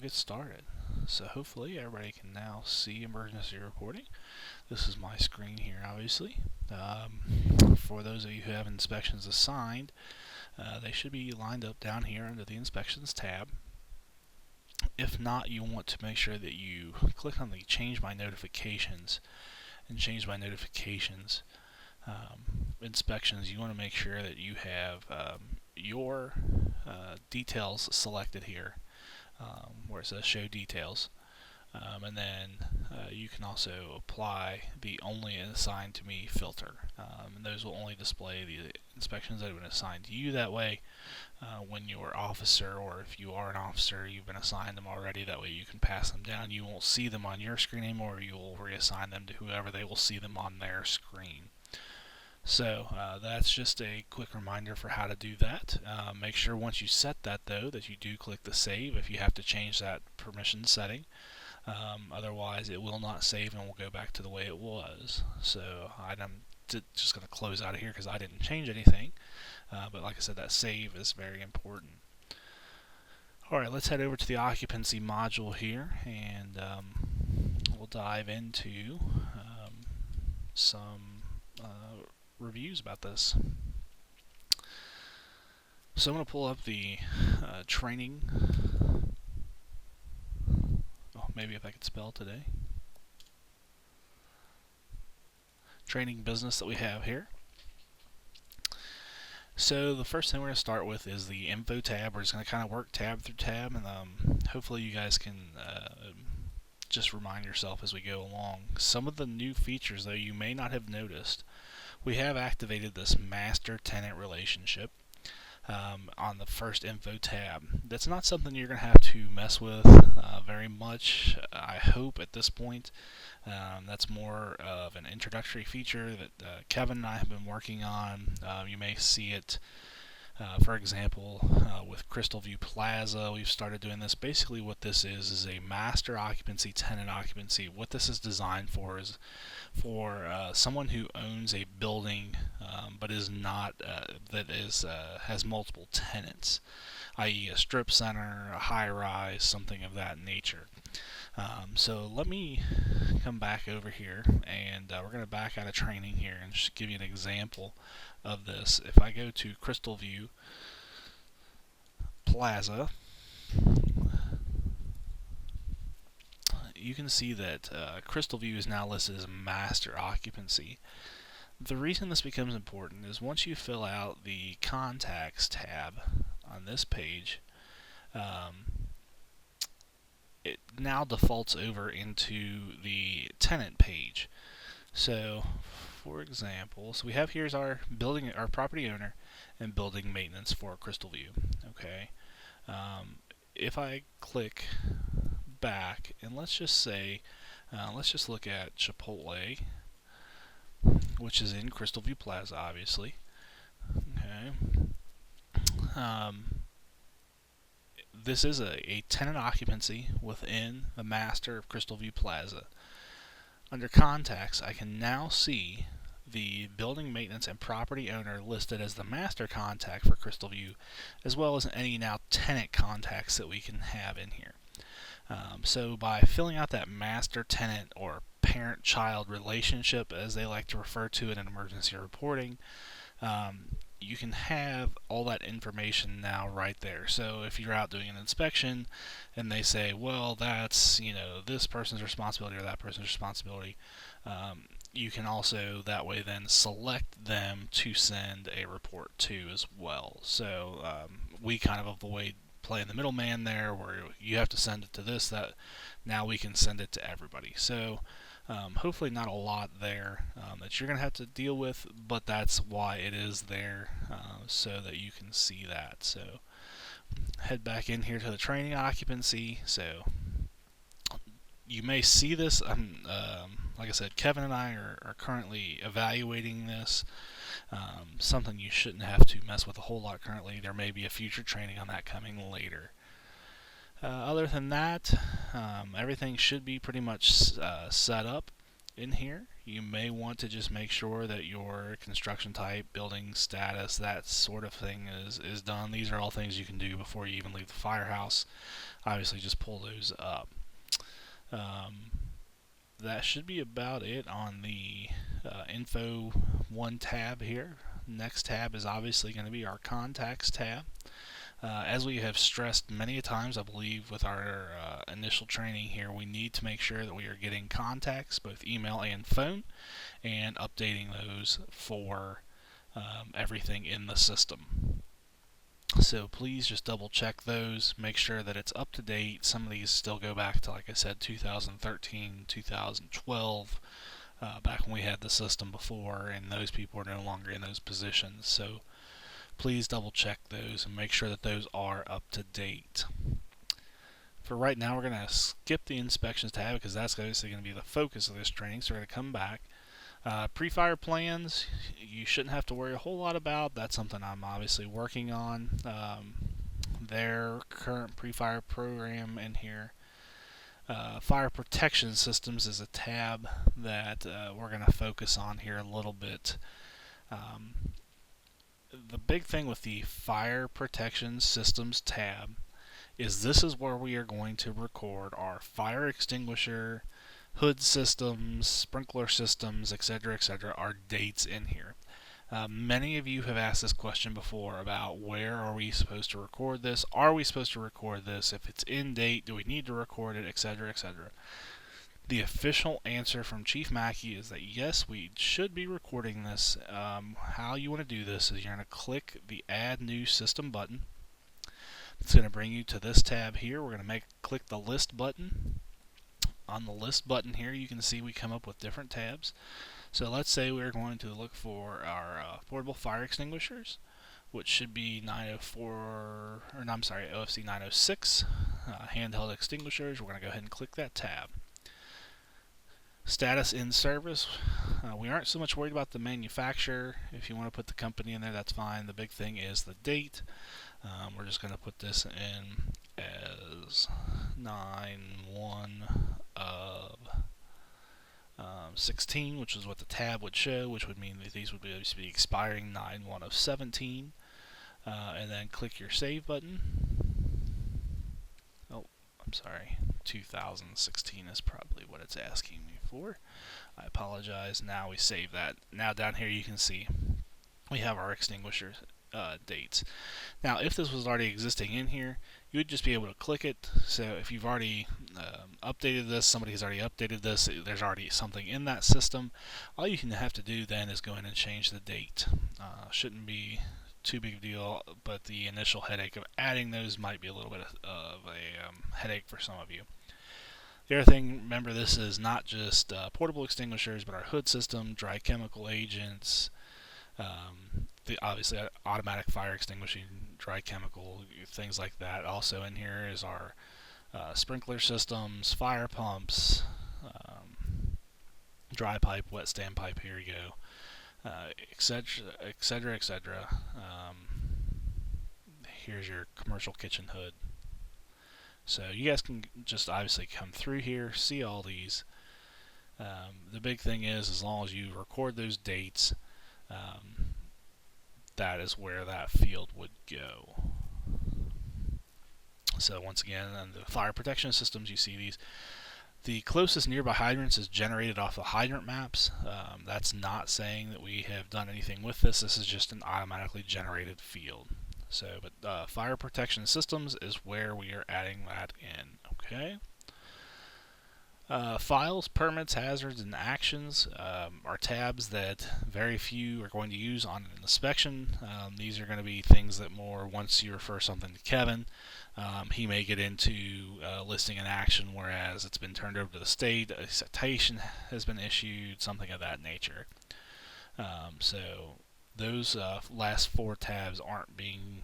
get started. So hopefully everybody can now see emergency reporting. This is my screen here, obviously. For those of you who have inspections assigned, they should be lined up down here under the inspections tab. If not, you want to make sure that you click on the change my notifications and change my notifications inspections. You want to make sure that you have your details selected here where it says show details, and then you can also apply the only assigned to me filter, and those will only display the inspections that have been assigned to you. That way when your officer, or if you are an officer, you've been assigned them already, that way you can pass them down. You won't see them on your screen anymore. You will reassign them to whoever. They will see them on their screen. So that's just a quick reminder for how to do that. Make sure once you set that, though, that you do click the save if you have to change that permission setting. Otherwise it will not save and will go back to the way it was. So I'm just going to close out of here because I didn't change anything. But like I said, that save is very important. Alright, let's head over to the occupancy module here, and we'll dive into some reviews about this. So I'm going to pull up the training. Oh, maybe if I could spell today. Training business that we have here. So the first thing we're going to start with is the info tab. We're just going to kind of work tab through tab, and hopefully you guys can just remind yourself as we go along. Some of the new features, though, you may not have noticed. We have activated this master-tenant relationship on the first info tab. That's not something you're going to have to mess with very much, I hope, at this point. That's more of an introductory feature that Kevin and I have been working on. You may see it, for example, with Crystal View Plaza. We've started doing this. Basically what this is a master occupancy, tenant occupancy. What this is designed for is for someone who owns a building but is not has multiple tenants, i.e. a strip center, a high-rise, something of that nature. So let me come back over here, and we're going to back out of training here and just give you an example of this. If I go to Crystal View Plaza, you can see that Crystal View is now listed as master occupancy. The reason this becomes important is once you fill out the contacts tab on this page, it now defaults over into the tenant page. So for example, so we have here's our building, our property owner, and building maintenance for Crystal View. Okay, if I click back, and let's just say, let's just look at Chipotle, which is in Crystal View Plaza, obviously. Okay, this is a tenant occupancy within the master of Crystal View Plaza. Under contacts, I can now see the building maintenance and property owner listed as the master contact for Crystal View, as well as any now tenant contacts that we can have in here. So by filling out that master tenant or parent-child relationship, as they like to refer to it in emergency reporting, you can have all that information now right there. So if you're out doing an inspection and they say, well, that's, this person's responsibility or that person's responsibility, you can also that way then select them to send a report to as well. So we kind of avoid playing the middleman there where you have to send it to this, that. Now we can send it to everybody. So hopefully not a lot there that you're going to have to deal with, but that's why it is there, so that you can see that. So head back in here to the training occupancy. So you may see this. Like I said, Kevin and I are currently evaluating this. Something you shouldn't have to mess with a whole lot currently. There may be a future training on that coming later. Other than that, everything should be pretty much set up. in here, you may want to just make sure that your construction type, building status, that sort of thing is done. These are all things you can do before you even leave the firehouse. Obviously, just pull those up. That should be about it on the Info 1 tab here. Next tab is obviously going to be our Contacts tab. As we have stressed many times, I believe, with our initial training here, we need to make sure that we are getting contacts, both email and phone, and updating those for everything in the system. So please just double check those, make sure that it's up to date. Some of these still go back to, like I said, 2013, 2012, back when we had the system before, and those people are no longer in those positions. So please double check those and make sure that those are up to date. For right now, we're going to skip the inspections tab because that's obviously going to be the focus of this training, so we're going to come back. Pre-fire plans, you shouldn't have to worry a whole lot about. That's something I'm obviously working on. Their current pre-fire program in here. Fire protection systems is a tab that we're going to focus on here a little bit. The big thing with the Fire Protection Systems tab is this is where we are going to record our fire extinguisher, hood systems, sprinkler systems, etc., our dates in here. Many of you have asked this question before about where are we supposed to record this? Are we supposed to record this? If it's in date, do we need to record it, etc., etc.? The official answer from Chief Mackey is that yes, we should be recording this. How you want to do this is you're going to click the Add New System button. It's going to bring you to this tab here. We're going to click the List button. On the List button here, you can see we come up with different tabs. So let's say we're going to look for our portable fire extinguishers, which should be OFC 906, handheld extinguishers. We're going to go ahead and click that tab. Status in service, we aren't so much worried about the manufacturer. If you want to put the company in there, that's fine. The big thing is the date. We're just going to put this in as 9/1 of 16, which is what the tab would show, which would mean that these would be expiring 9/1 of 17. And then click your save button. Oh, I'm sorry. 2016 is probably what it's asking me for. I apologize. Now we save that. Now down here you can see we have our extinguisher dates. Now if this was already existing in here, you would just be able to click it. So if you've already updated this, somebody has already updated this, there's already something in that system, all you can have to do then is go in and change the date. Shouldn't be too big of a deal, but the initial headache of adding those might be a little bit of a headache for some of you. The other thing, remember, this is not just portable extinguishers, but our hood system, dry chemical agents, obviously automatic fire extinguishing, dry chemical, things like that. Also in here is our sprinkler systems, fire pumps, dry pipe, wet standpipe, here you go, etc., etc. Here's your commercial kitchen hood. So you guys can just obviously come through here, see all these. The big thing is, as long as you record those dates, that is where that field would go. So once again, on the fire protection systems, you see these. The closest nearby hydrants is generated off the hydrant maps. That's not saying that we have done anything with this. This is just an automatically generated field. So, but fire protection systems is where we are adding that in. Okay. Files, permits, hazards, and actions are tabs that very few are going to use on an inspection. These are going to be things that more, once you refer something to Kevin, he may get into listing an action, whereas it's been turned over to the state, a citation has been issued, something of that nature. So those last four tabs aren't being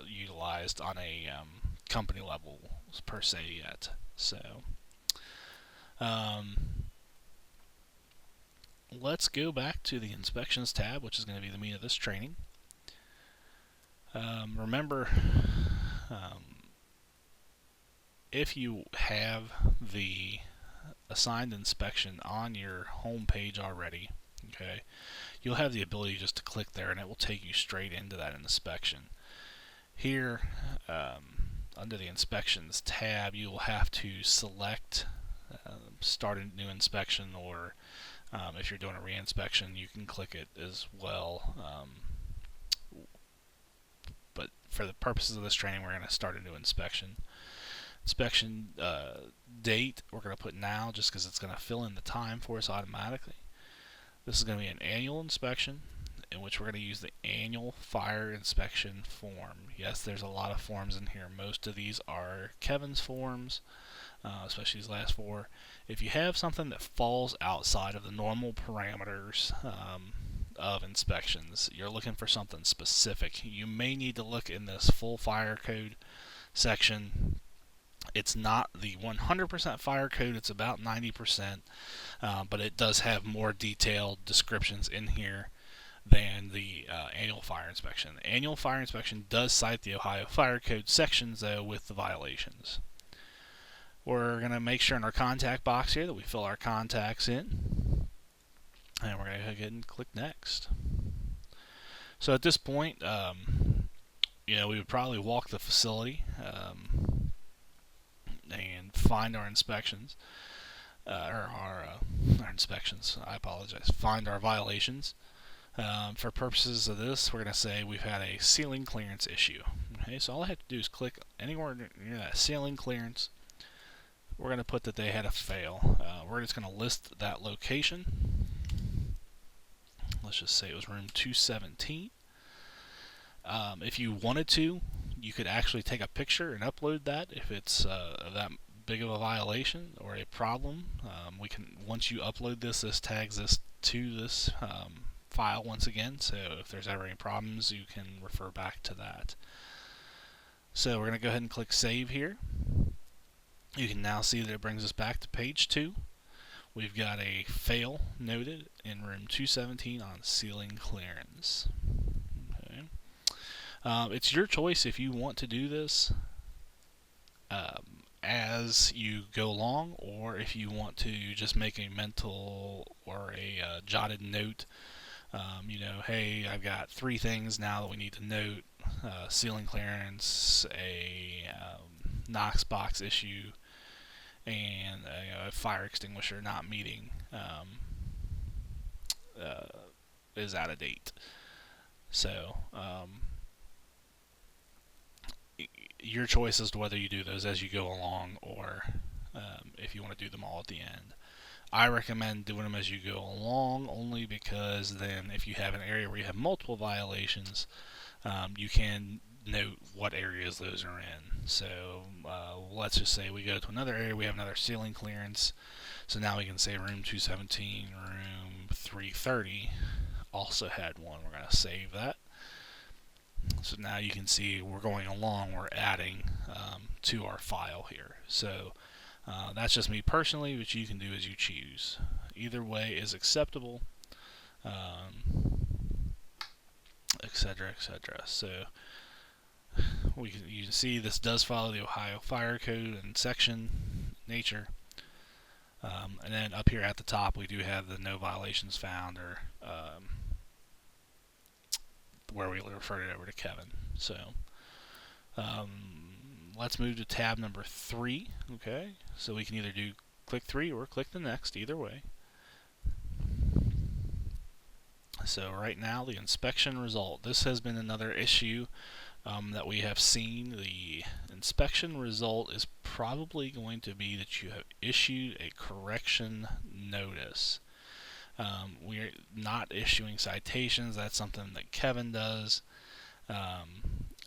utilized on a company level per se yet. So let's go back to the inspections tab, which is going to be the meat of this training. Remember, if you have the assigned inspection on your home page already, okay, you'll have the ability just to click there and it will take you straight into that inspection. Here, under the inspections tab, you will have to select start a new inspection, or if you're doing a reinspection, you can click it as well. But for the purposes of this training, we're going to start a new inspection. Inspection date, we're going to put now just because it's going to fill in the time for us automatically. This is going to be an annual inspection in which we're going to use the annual fire inspection form. Yes, there's a lot of forms in here. Most of these are Kevin's forms, especially these last 4. If you have something that falls outside of the normal parameters of inspections, you're looking for something specific, you may need to look in this full fire code section. It's not the 100% fire code, it's about 90%, but it does have more detailed descriptions in here than the annual fire inspection. The annual fire inspection does cite the Ohio Fire Code sections, though, with the violations. We're going to make sure in our contact box here that we fill our contacts in, and we're going to go ahead and click next. So at this point, we would probably walk the facility and find our inspections, our inspections, I apologize, find our violations. For purposes of this, we're going to say we've had a ceiling clearance issue. Okay, so all I have to do is click anywhere near that ceiling clearance. We're going to put that they had a fail. We're just going to list that location. Let's just say it was room 217. If you wanted to, you could actually take a picture and upload that if it's that big of a violation or a problem. Once you upload this tags this to this file once again, so if there's ever any problems, you can refer back to that. So we're going to go ahead and click save here. You can now see that it brings us back to page 2. We've got a fail noted in room 217 on ceiling clearance. Okay. It's your choice if you want to do this as you go along, or if you want to just make a mental or a jotted note. Hey, I've got 3 things now that we need to note: ceiling clearance, a Knox box issue, and a fire extinguisher not meeting is out of date. So your choice as to whether you do those as you go along, or if you want to do them all at the end. I recommend doing them as you go along, only because then if you have an area where you have multiple violations, you can note what areas those are in. So let's just say we go to another area, we have another ceiling clearance, so now we can say room 217, room 330 also had one. We're going to save that. So now you can see we're going along, we're adding to our file here. So that's just me personally, which you can do as you choose. Either way is acceptable, etc., etc. So you can see this does follow the Ohio Fire Code and section nature. And then up here at the top, we do have the no violations found, or where we referred it over to Kevin. So let's move to tab number 3. Okay, so we can either do click 3 or click the next, either way. So right now, the inspection result. This has been another issue that we have seen. The inspection result is probably going to be that you have issued a correction notice. We're not issuing citations. That's something that Kevin does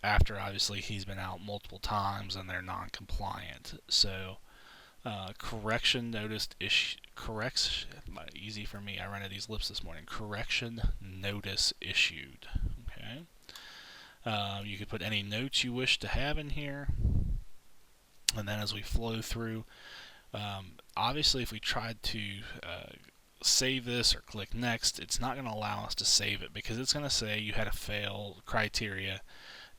after obviously he's been out multiple times and they're non-compliant. So correction notice easy for me, I ran out of these lips this morning. Correction notice issued. Okay. You could put any notes you wish to have in here, and then as we flow through, obviously if we tried to save this or click next, it's not going to allow us to save it because it's going to say you had a fail criteria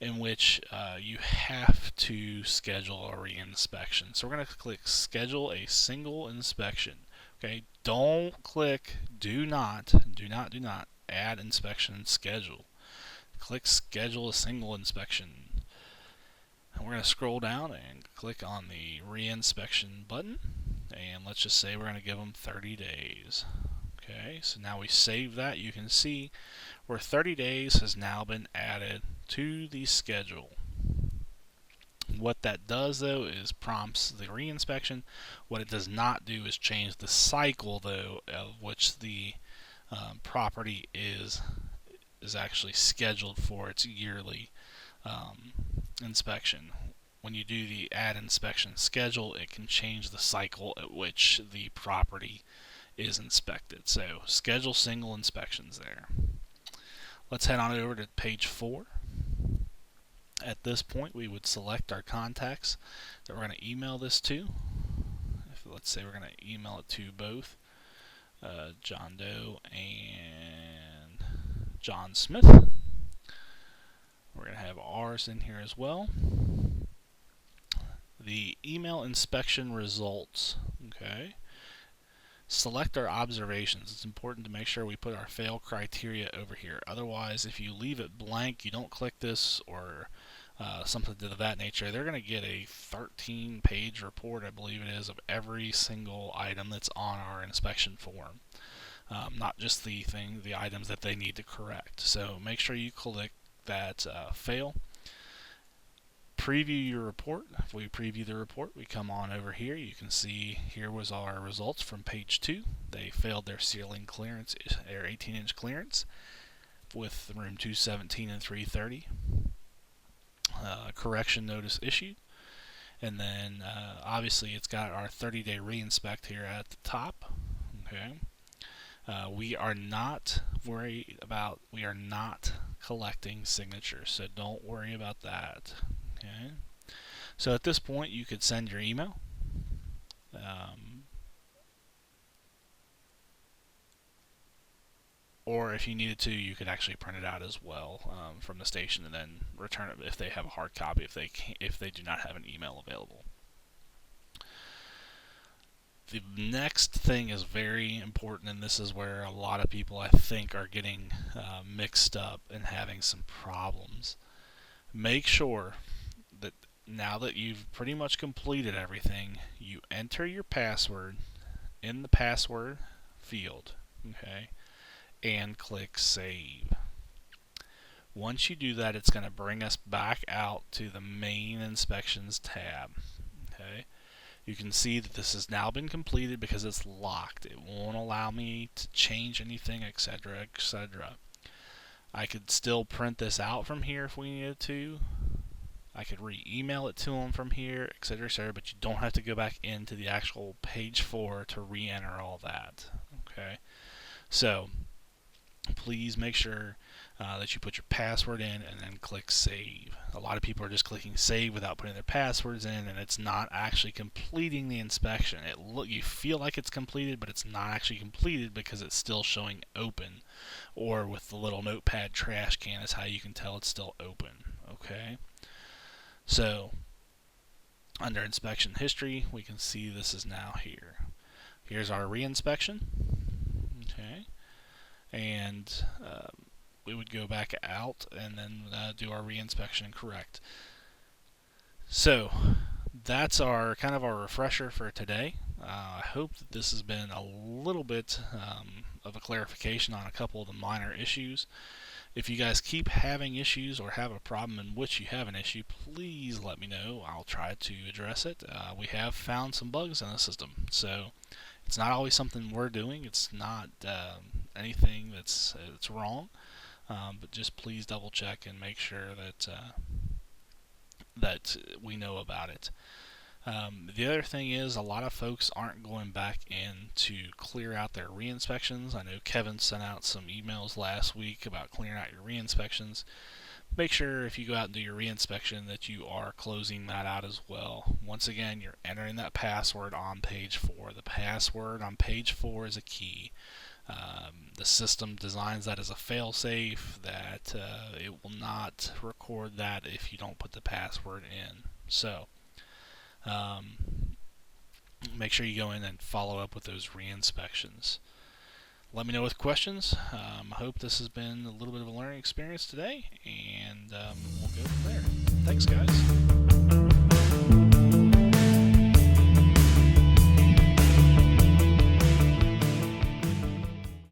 in which you have to schedule a reinspection. So we're going to click schedule a single inspection. Okay, don't click do not add inspection schedule. Click schedule a single inspection. And we're going to scroll down and click on the reinspection button, and let's just say we're going to give them 30 days. Okay, so now we save that. You can see where 30 days has now been added to the schedule. What that does though is prompts the reinspection. What it does not do is change the cycle though of which the property is actually scheduled for its yearly inspection. When you do the add inspection schedule, it can change the cycle at which the property is inspected. So schedule single inspections there. Let's head on over to page 4. At this point, we would select our contacts that we're going to email this to. Let's say we're going to email it to both John Doe and John Smith. We're going to have ours in here as well. The email inspection results. Okay. Select our observations. It's important to make sure we put our fail criteria over here. Otherwise, if you leave it blank, you don't click this or something of that nature, they're going to get a 13-page report, I believe it is, of every single item that's on our inspection form. Not just the items that they need to correct. So make sure you click that fail. Preview your report. If we preview the report, we come on over here. You can see here was our results from page 2. They failed their ceiling clearance, their 18-inch clearance with room 217 and 330. Correction notice issued. And then obviously it's got our 30-day reinspect here at the top. Okay. We are not collecting signatures, so don't worry about that. Okay. So at this point, you could send your email. Or if you needed to, you could actually print it out as well from the station and then return it if they have a hard copy, if they do not have an email available. The next thing is very important, and this is where a lot of people, I think, are getting mixed up and having some problems. Make sure that now that you've pretty much completed everything, you enter your password in the password field, okay, and click save. Once you do that, it's going to bring us back out to the main inspections tab. Okay, you can see that this has now been completed because it's locked. It won't allow me to change anything, etc., etc. I could still print this out from here if we needed to. I could re-email it to them from here, etc., etc., but you don't have to go back into the actual page 4 to re-enter all that. Okay, so please make sure that you put your password in and then click save. A lot of people are just clicking save without putting their passwords in, and it's not actually completing the inspection. You feel like it's completed, but it's not actually completed because it's still showing open, or with the little notepad trash can is how you can tell it's still open. Okay. So, under inspection history, we can see this is now here. Here's our reinspection. Okay. And we would go back out and then do our reinspection and correct. So, that's our kind of our refresher for today. I hope that this has been a little bit of a clarification on a couple of the minor issues. If you guys keep having issues or have a problem in which you have an issue, please let me know. I'll try to address it. We have found some bugs in the system, so it's not always something we're doing. It's not anything that's wrong, but just please double check and make sure that we know about it. The other thing is a lot of folks aren't going back in to clear out their re-inspections. I know Kevin sent out some emails last week about clearing out your re-inspections. Make sure if you go out and do your re-inspection that you are closing that out as well. Once again, you're entering that password on page 4. The password on page 4 is a key. the system designs that as a failsafe, that it will not record that if you don't put the password in. So make sure you go in and follow up with those re-inspections. Let me know with questions. I hope this has been a little bit of a learning experience today, and we'll go from there. Thanks, guys.